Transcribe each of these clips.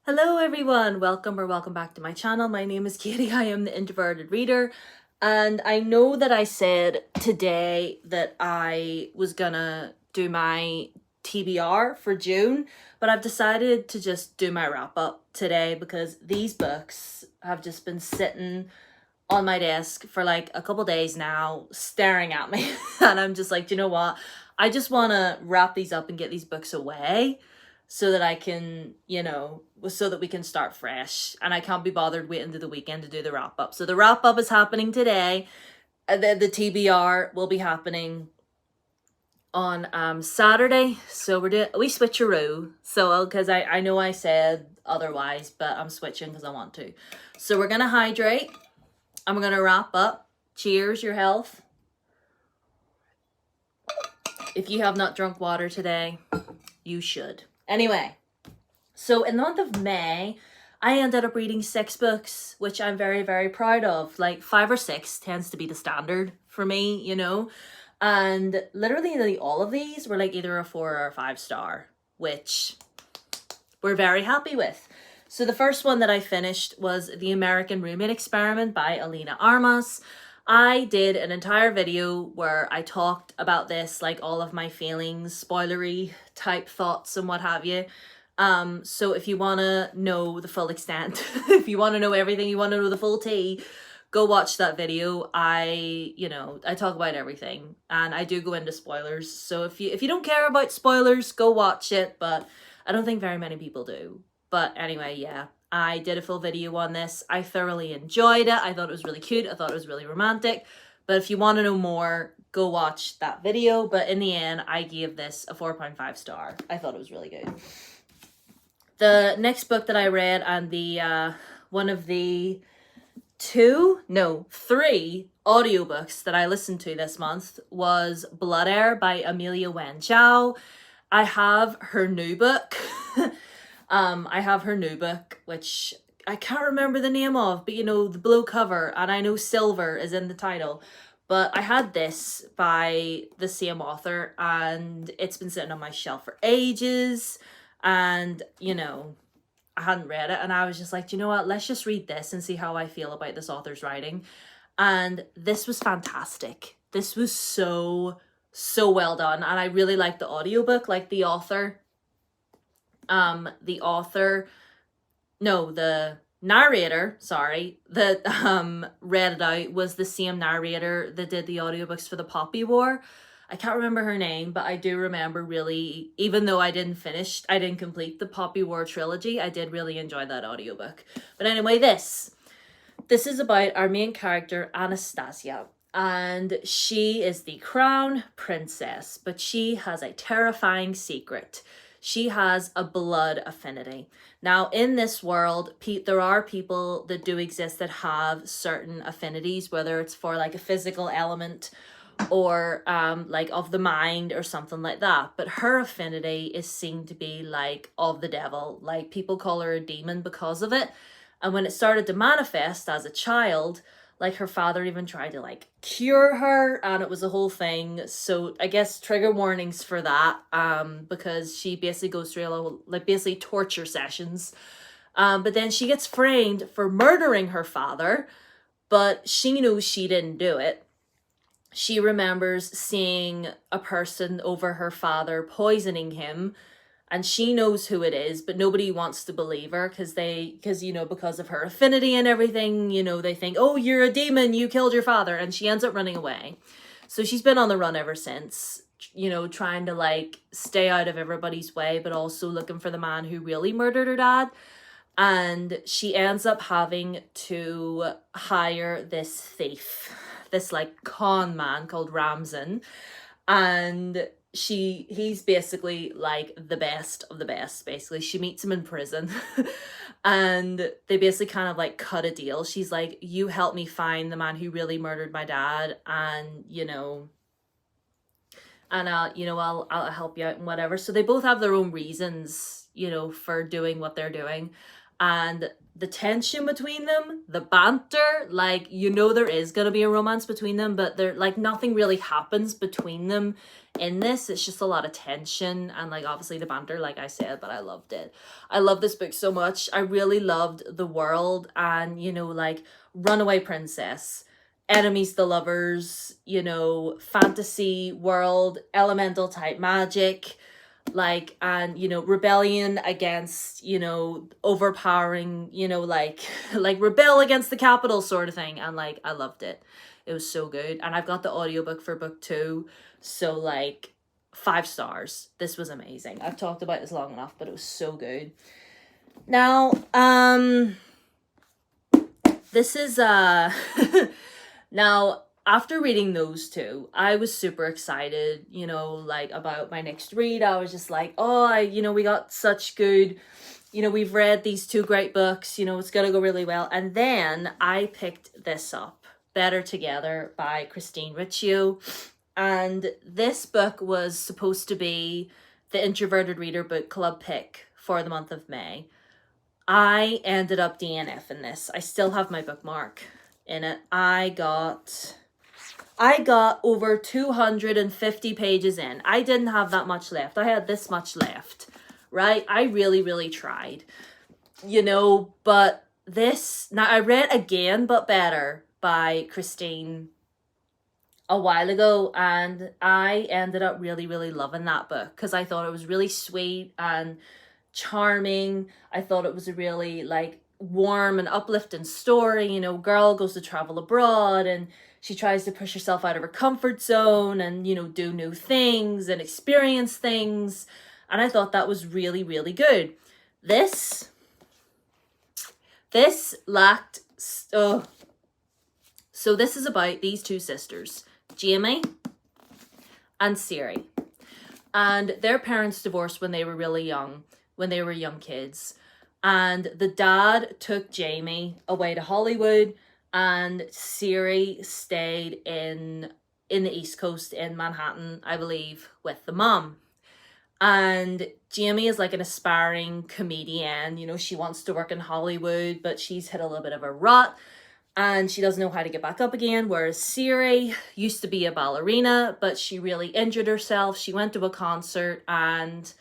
Hello everyone, welcome back to my channel. My name is Katie, I am the Introverted Reader, and I know that I said today that I was gonna do my TBR for June, but I've decided to just do my wrap up today because these books have just been sitting on my desk for like a couple days now, staring at me, and I'm just like, you know what? I just want to wrap these up and get these books away so that I can, so that we can start fresh. And I can't be bothered waiting to the weekend to do the wrap up. So the wrap up is happening today. The TBR will be happening on Saturday. So we switcheroo. So because I know I said otherwise, but I'm switching because I want to. So we're gonna hydrate. I'm gonna wrap up. Cheers, your health. If you have not drunk water today, you should. Anyway, so in the month of May, I ended up reading 6 books, which I'm very, very proud of. Like 5 or 6 tends to be the standard for me, And literally all of these were like either a 4 or a 5 star, which we're very happy with. So the first one that I finished was The American Roommate Experiment by Alina Armas. I did an entire video where I talked about this, like all of my feelings, spoilery type thoughts and what have you. So if you want to know the full extent, if you want to know everything, you want to know the full tea, go watch that video. I talk about everything and I do go into spoilers. So if you don't care about spoilers, go watch it, but I don't think very many people do. But anyway, yeah, I did a full video on this. I thoroughly enjoyed it. I thought it was really cute. I thought it was really romantic. But if you want to know more, go watch that video. But in the end, I gave this a 4.5 star. I thought it was really good. The next book that I read, and the one of the 3 audiobooks that I listened to this month was Blood Air by Amelia Wen Zhao. I have her new book. I have her new book, which I can't remember the name of, but the blue cover, and I know silver is in the title. But I had this by the same author, and it's been sitting on my shelf for ages. And, I hadn't read it, and I was just like, you know what, let's just read this and see how I feel about this author's writing. And this was fantastic. This was so well done, and I really liked the audiobook. Like the narrator, sorry, that read it out was the same narrator that did the audiobooks for the Poppy War. I can't remember her name, but I do remember really, even though I didn't complete the Poppy War trilogy, I did really enjoy that audiobook. But anyway, this is about our main character, Anastasia. And she is the crown princess, but she has a terrifying secret. She has a blood affinity. Now, in this world, there are people that do exist that have certain affinities, whether it's for like a physical element or like of the mind or something like that. But her affinity is seen to be like of the devil. Like people call her a demon because of it. And when it started to manifest as a child, like her father even tried to like cure her, and it was a whole thing. So I guess trigger warnings for that, because she basically goes through basically torture sessions. But then she gets framed for murdering her father, but she knows she didn't do it. She remembers seeing a person over her father poisoning him, and she knows who it is, but nobody wants to believe her because of her affinity and everything, they think, oh, you're a demon, you killed your father, and she ends up running away. So she's been on the run ever since, trying to like stay out of everybody's way, but also looking for the man who really murdered her dad. And she ends up having to hire this thief, this like con man called Ramzan, and he's basically like the best of the best. Basically, she meets him in prison and they basically kind of like cut a deal. She's like, you help me find the man who really murdered my dad, and I'll help you out and whatever. So they both have their own reasons, for doing what they're doing. and the tension between them, the banter, like, you know, there is gonna be a romance between them, but there, like, nothing really happens between them in this. It's just a lot of tension and, like, obviously the banter, like I said, but I loved it. I love this book so much. I really loved the world and, you know, like, runaway princess, enemies to lovers, you know, fantasy world, elemental type magic, like, and, you know, rebellion against, you know, overpowering, you know, like like rebel against the capital sort of thing. And, like, I loved it. It was so good. And I've got the audiobook for book 2, so, like, 5 stars. This was amazing. I've talked about this long enough, but it was so good. Now, this is now, after reading those 2, I was super excited, you know, like, about my next read. I was just like, oh, you know, we got such good, you know, we've read these 2 great books, you know, it's gonna go really well. And then I picked this up, Better Together by Christine Riccio. And this book was supposed to be the Introverted Reader Book Club pick for the month of May. I ended up DNFing this. I still have my bookmark in it. I got over 250 pages in. I didn't have that much left. I had this much left, right? I really, really tried, you know, but this, now I read Again But Better by Christine a while ago, and I ended up really, really loving that book because I thought it was really sweet and charming. I thought it was a really, like, warm and uplifting story. You know, girl goes to travel abroad and she tries to push herself out of her comfort zone and, you know, do new things and experience things. And I thought that was really, really good. This lacked, oh. So this is about these 2 sisters, Jamie and Siri. And their parents divorced when they were really young, when they were young kids. And the dad took Jamie away to Hollywood, and Siri stayed in the East Coast in Manhattan, I believe, with the mom. And Jamie is like an aspiring comedian. You know, she wants to work in Hollywood, but she's hit a little bit of a rut and she doesn't know how to get back up again. Whereas Siri used to be a ballerina, but she really injured herself. She went to a concert and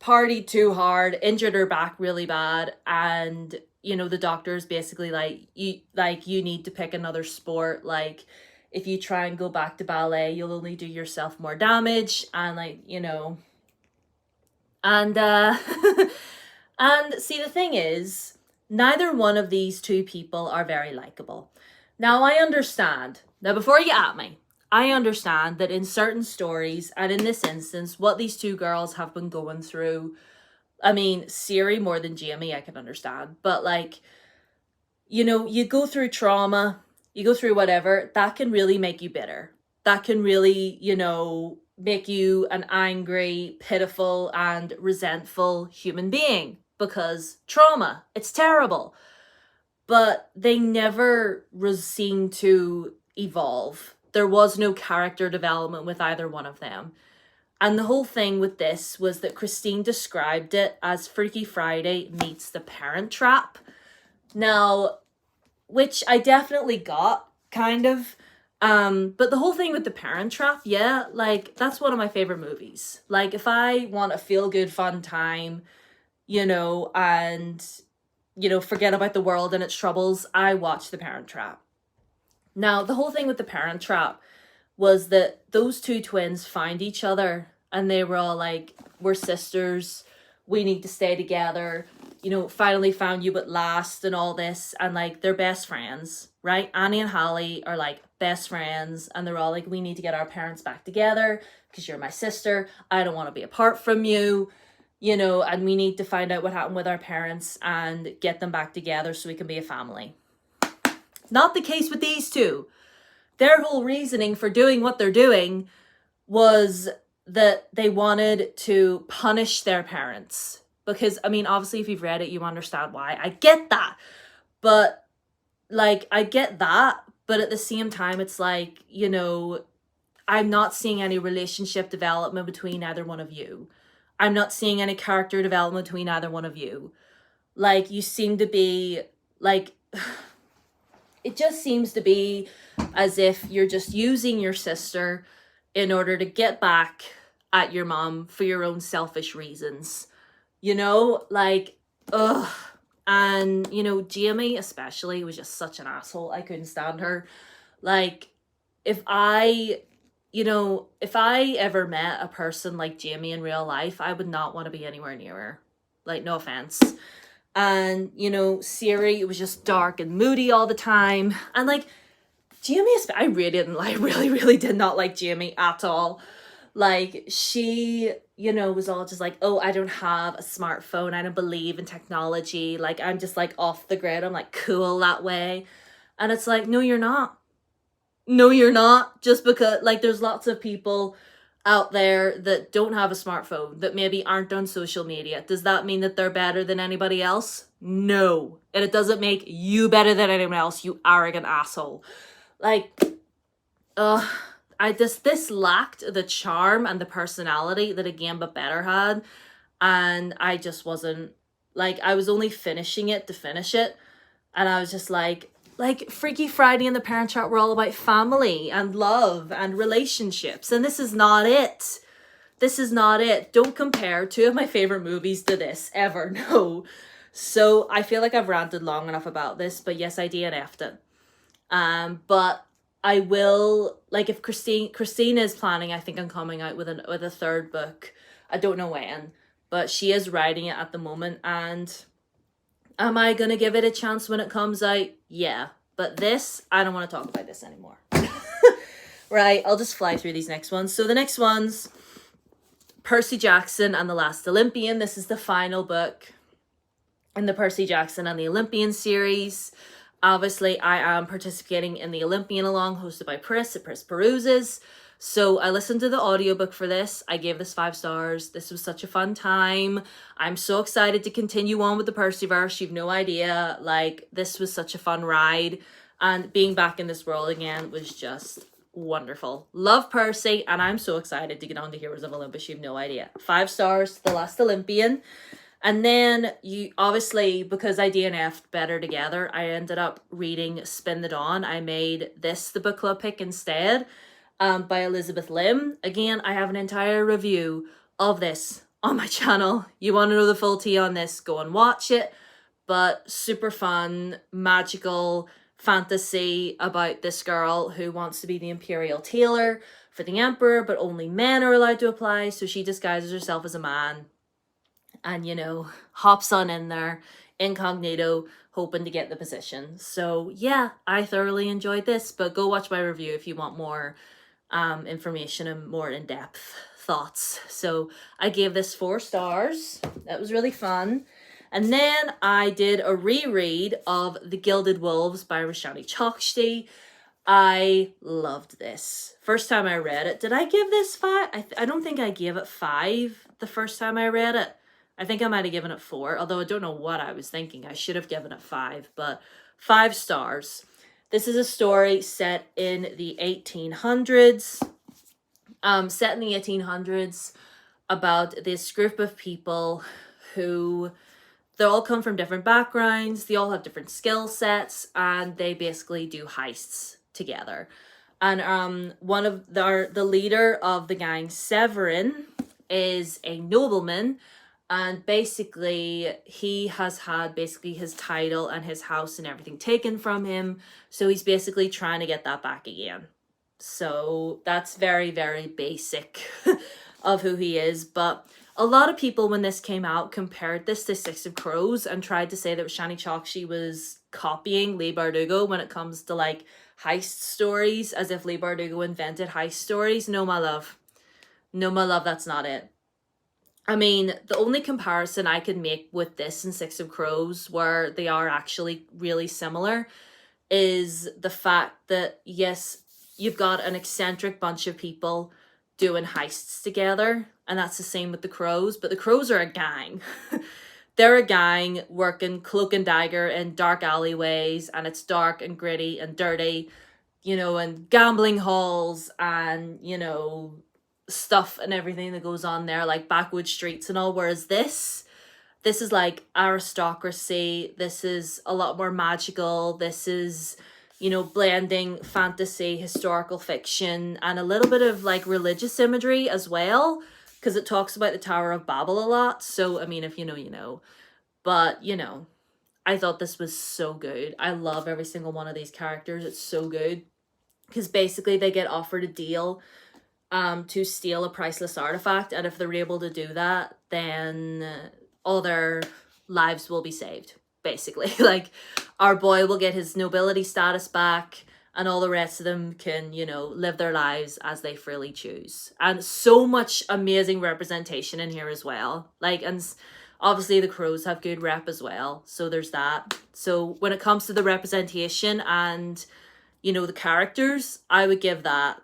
partied too hard, injured her back really bad, and, you know, the doctor's basically like, you need to pick another sport. Like, if you try and go back to ballet, you'll only do yourself more damage. And, like, you know, and and see, the thing is, neither one of these 2 people are very likable. Now, I understand. Now, before you at me, I understand that in certain stories, and in this instance, what these 2 girls have been going through, I mean, Siri more than Jamie, I can understand. But, like, you know, you go through trauma, you go through whatever, that can really make you bitter. That can really, you know, make you an angry, pitiful, and resentful human being. Because trauma, it's terrible. But they never seemed to evolve. There was no character development with either one of them. And the whole thing with this was that Christine described it as Freaky Friday meets The Parent Trap. Now, which I definitely got, kind of. But the whole thing with The Parent Trap, yeah, like, that's one of my favorite movies. Like, if I want a feel-good, fun time, you know, and, you know, forget about the world and its troubles, I watch The Parent Trap. Now, the whole thing with The Parent Trap was that those 2 twins find each other and they were all like, we're sisters, we need to stay together, you know, finally found you at last and all this. And, like, they're best friends, right? Annie and Hallie are, like, best friends, and they're all like, we need to get our parents back together because you're my sister. I don't want to be apart from you. You know, and we need to find out what happened with our parents and get them back together so we can be a family. Not the case with these 2. Their whole reasoning for doing what they're doing was that they wanted to punish their parents. Because, I mean, obviously, if you've read it, you understand why. I get that. But, like, I get that. But at the same time, it's like, you know, I'm not seeing any relationship development between either one of you. I'm not seeing any character development between either one of you. Like, you seem to be, like, it just seems to be as if you're just using your sister in order to get back at your mom for your own selfish reasons. You know, like, ugh. And, you know, Jamie especially was just such an asshole. I couldn't stand her. Like, if I, if I ever met a person like Jamie in real life, I would not want to be anywhere near her. Like, no offense. And, Siri, it was just dark and moody all the time. And, like, Jamie, I really didn't like, really did not like Jamie at all. Like, she, was all just like, oh, I don't have a smartphone. I don't believe in technology. Like, I'm just, like, off the grid. I'm, like, cool that way. And it's like, no, you're not. No, you're not. Just because, like, there's lots of people out there that don't have a smartphone, that maybe aren't on social media. Does that mean that they're better than anybody else? No. And it doesn't make you better than anyone else, you arrogant asshole. Like, this lacked the charm and the personality that a Game But Better had. And I just wasn't, like, I was only finishing it to finish it. And I was just like, Freaky Friday and The Parent Trap were all about family and love and relationships. And this is not it. This is not it. Don't compare two of my favorite movies to this, ever. No. So I feel like I've ranted long enough about this, but yes, I DNF'd it. But I will, like, if Christine is planning, I think, on coming out with a third book. I don't know when, but she is writing it at the moment. And am I going to give it a chance when it comes out? Yeah. But this, I don't want to talk about this anymore. Right, I'll just fly through these next ones. So the next one's Percy Jackson and the Last Olympian. This is the final book in the Percy Jackson and the Olympian series. Obviously, I am participating in the Olympian along, hosted by Pris at Pris Peruses. So I listened to the audiobook for this. I gave this 5 stars. This was such a fun time. I'm so excited to continue on with the Percyverse. You've no idea. Like, this was such a fun ride. And being back in this world again was just wonderful. Love Percy, and I'm so excited to get on to Heroes of Olympus. You've no idea. 5 stars to The Last Olympian. And then, obviously, because I DNF'd Better Together, I ended up reading Spin the Dawn. I made this the book club pick instead. By Elizabeth Lim. Again, I have an entire review of this on my channel. You want to know the full tea on this, go and watch it. But super fun, magical fantasy about this girl who wants to be the imperial tailor for the emperor, but only men are allowed to apply, so she disguises herself as a man and, hops on in there incognito, hoping to get the position. So yeah, I thoroughly enjoyed this, but go watch my review if you want more information and more in-depth thoughts. So I gave this 4 stars. That was really fun. And then I did a reread of The Gilded Wolves by Roshani Chokshi. I loved this. First time I read it. Did I give this 5? I don't think I gave it 5 the first time I read it. I think I might have given it 4, although I don't know what I was thinking. I should have given it 5, but 5 stars. This is a story set in the 1800s. Set in the 1800s about this group of people who, they all come from different backgrounds, they all have different skill sets, and they basically do heists together. And one of the leader of the gang, Severin, is a nobleman. And basically, he has had his title and his house and everything taken from him. So he's basically trying to get that back again. So that's very, very basic of who he is. But a lot of people, when this came out, compared this to Six of Crows and tried to say that Shani Chokshi was copying Leigh Bardugo when it comes to, like, heist stories, as if Leigh Bardugo invented heist stories. No, my love. No, my love, that's not it. I mean, the only comparison I could make with this and Six of Crows, where they are actually really similar, is the fact that, yes, you've got an eccentric bunch of people doing heists together, and that's the same with the Crows, but the Crows are a gang. They're a gang working cloak and dagger in dark alleyways, and it's dark and gritty and dirty, and gambling halls and, stuff and everything that goes on there, like backwoods streets and all. Whereas this this is like aristocracy. This is a lot more magical. This is, you know, blending fantasy, historical fiction, and a little bit of like religious imagery as well, because it talks about the Tower of Babel a lot. So, I mean, if you know, you know. But, you know, I thought this was so good. I love every single one of these characters. It's so good. Because basically they get offered a deal to steal a priceless artifact, and if they're able to do that, then all their lives will be saved, basically. Like, our boy will get his nobility status back, and all the rest of them can, you know, live their lives as they freely choose. And so much amazing representation in here as well. Like, and obviously the crows have good rep as well, so there's that. So when it comes to the representation and, you know, the characters, I would give that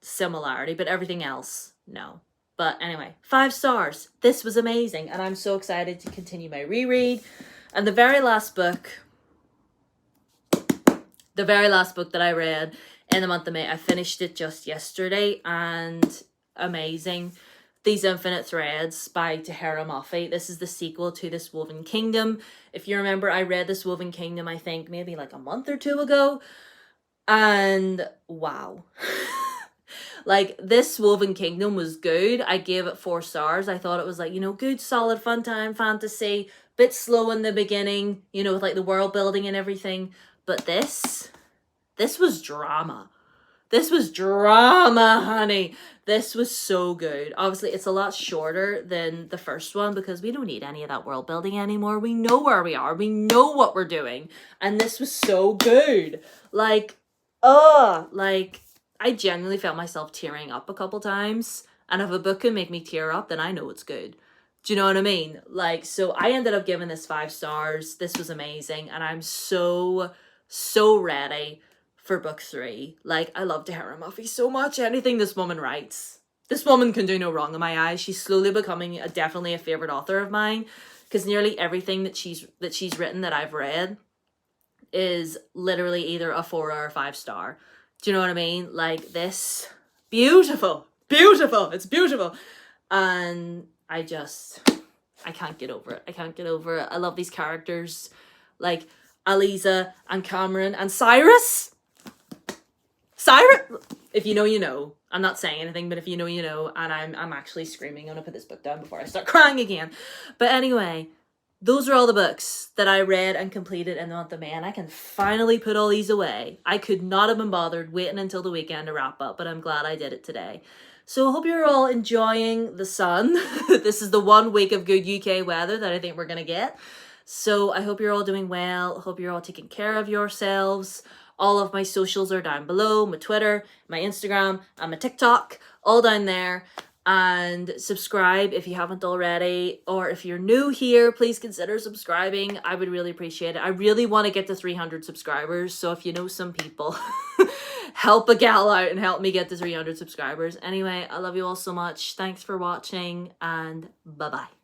similarity, but everything else, no. But anyway, 5 stars. This was amazing, and I'm so excited to continue my reread. And the very last book that I read in the month of May, I finished it just yesterday, and amazing. These Infinite Threads by Tahira Moffi. This is the sequel to This Woven Kingdom. If you remember, I read This Woven Kingdom, I think maybe like a month or 2 ago, and wow. Like, This Woven Kingdom was good. I gave it 4 stars. I thought it was like, you know, good, solid, fun time, fantasy, bit slow in the beginning, you know, with like the world building and everything. But this was drama. This was drama, honey. This was so good. Obviously, it's a lot shorter than the first one because we don't need any of that world building anymore. We know where we are. We know what we're doing. And this was so good. Like, like, I genuinely felt myself tearing up a couple times. And if a book can make me tear up, then I know it's good. Do you know what I mean? Like, so I ended up giving this 5 stars. This was amazing. And I'm so ready for book 3. Like, I love Tahira Moffi so much. Anything this woman writes, this woman can do no wrong in my eyes. She's slowly becoming definitely a favorite author of mine, because nearly everything that she's written that I've read is literally either a 4 or a 5 star. Do you know what I mean? Like, this, beautiful, it's beautiful. And I can't get over it. I can't get over it. I love these characters, like Aliza and Cameron and Cyrus. If you know, you know. I'm not saying anything, but if you know, you know. And I'm actually screaming. I'm gonna put this book down before I start crying again. But anyway, those are all the books that I read and completed in the month of May, and I can finally put all these away. I could not have been bothered waiting until the weekend to wrap up, but I'm glad I did it today. So I hope you're all enjoying the sun. This is the 1 week of good UK weather that I think we're going to get. So I hope you're all doing well. I hope you're all taking care of yourselves. All of my socials are down below. My Twitter, my Instagram, and my TikTok, all down there. And subscribe if you haven't already, or if you're new here, please consider subscribing. I would really appreciate it. I really want to get to 300 subscribers, so if you know some people, help a gal out and help me get to 300 subscribers. Anyway, I love you all so much. Thanks for watching, and bye-bye.